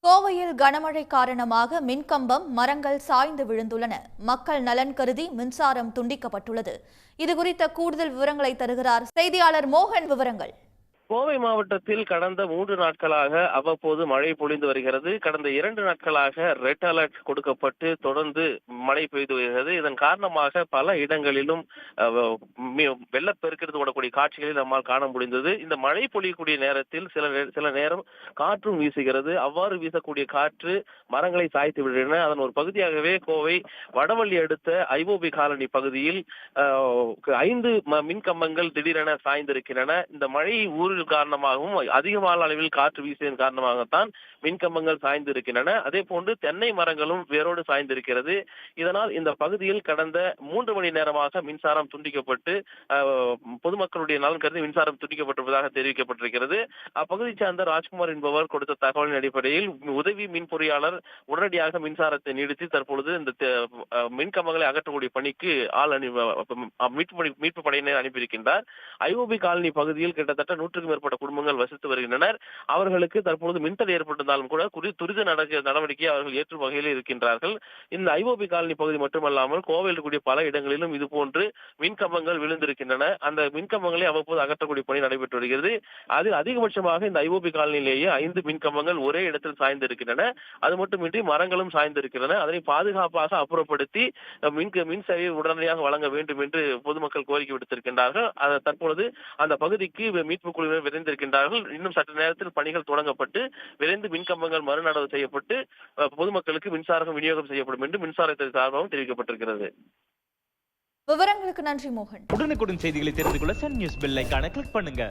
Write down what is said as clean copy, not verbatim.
கோவையில் கனமழை காரணமாக மின்கம்பம், மரங்கள் சாய்ந்து விழுந்துள்ளன. மக்கள் நலன் கருதி மின்சாரம் துண்டிக்கப்பட்டுள்ளது. இதுகுறித்த கூடுதல் விவரங்களை தருகிறார் செய்தியாளர் மோகன். விவரங்கள். கோவை மாவட்டத்தில் கடந்த 3 நாட்களாக அவ்வப்போது மழை பொழிந்து வருகிறது. கடந்த 2 நாட்களாக ரெட் அலர்ட் கொடுக்கப்பட்டு தொடர்ந்து மழை பெய்து வருகிறது. இதன் காரணமாக பல இடங்களிலும் வெள்ளப்பெருக்கெடுத்து ஓடக்கூடிய காட்சிகளில் நம்மால் காண முடிந்தது. இந்த மழை பொழியக்கூடிய நேரத்தில் சில நேரம் காற்றும் வீசுகிறது. அவ்வாறு வீசக்கூடிய காற்று மரங்களை சாய்த்து விடுகின்றன. அதன் ஒரு பகுதியாகவே கோவை வடவள்ளி அடுத்த ஐஓபி காலனி பகுதியில் 5 மின்கம்பங்கள் திடீரென சாய்ந்திருக்கின்றன. இந்த மழை ஊரில் காரணமாகவும் அதிகமான அளவில் காற்று வீசியதன் காரணமாகத்தான் மின்கம்பங்கள் சாய்ந்து இருக்கின்றன. அதே போன்று தென்னை மரங்களும் வேரோடு சாய்ந்திருக்கிறது. இதனால் இந்த பகுதியில் கடந்த 3 மணி நேரமாக மின்சாரம் துண்டிக்கப்பட்டு பொதுமக்களுடைய நலன் கருதி மின்சாரம் துண்டிக்கப்பட்டிருப்பதாக தெரிவிக்கப்பட்டிருக்கிறது. அப்பகுதியை சேர்ந்த ராஜ்குமார் என்பவர் கொடுத்த தகவலின் அடிப்படையில் உதவி மின் பொறியாளர் உடனடியாக மின்சாரத்தை நீடித்து தற்பொழுது இந்த மின்கம்பங்களை அகற்றக்கூடிய பணிக்கு மீட்பு படையினர் அனுப்பியிருக்கின்றார். ஐஓபி காலனி பகுதியில் கிட்டத்தட்ட 100க்கும் மேற்பட்ட குடும்பங்கள் வசித்து வருகின்றனர். அவர்களுக்கு தற்பொழுது மின்தடை ஏற்பட்டிருந்தாலும் கூட துரித நடவடிக்கையை அவர்கள் ஏற்றும் வகையில் இருக்கின்றார்கள். இந்த ஐஓபி காலனி பகுதி மட்டுமல்லாமல் கோவையில் இருக்கக்கூடிய பல இடங்களிலும் இதுபோன்று மின்கம்பங்கள் விழுந்திருக்கின்றன. அந்த மின்கம்பங்களை அவ்வப்போது அகற்றக்கூடிய பணி நடைபெற்று வருகிறது. அதில் அதிகபட்சமாக இந்த ஐஓபி காலனியிலேயே 5 மின்கம்பங்கள் ஒரே இடத்தில் சாய்ந்திருக்கின்றன. அது மட்டுமின்றி மரங்களும் சாய்ந்திருக்கின்றன. அதனை பாதுகாப்பாக அப்புறப்படுத்தி மின் சேவையை உடனடியாக வழங்க வேண்டும் என்று பொதுமக்கள் கோரிக்கை விடுத்திருக்கின்றார்கள். தற்பொழுது அந்த பகுதிக்கு மீட்பு குழுவினர் விரைந்திருக்கின்றார்கள். இன்னும் சற்று நேரத்தில் பணிகள் தொடங்கப்பட்டு விரைந்து மின்கம்பங்கள் மறுநடவு செய்யப்பட்டு பொதுமக்களுக்கு மின்சாரம் விநியோகம் செய்யப்படும் என்று மின்சாரத்துறை சார்பாகவும் தெரிவிக்கப்பட்டிருக்கிறது. விவரங்களுக்கு நன்றி மோகன். உடனுக்குடன் செய்திகளை தெரிந்து கொள்ள சன் நியூஸ் பெல் ஐகானை கிளிக் பண்ணுங்க.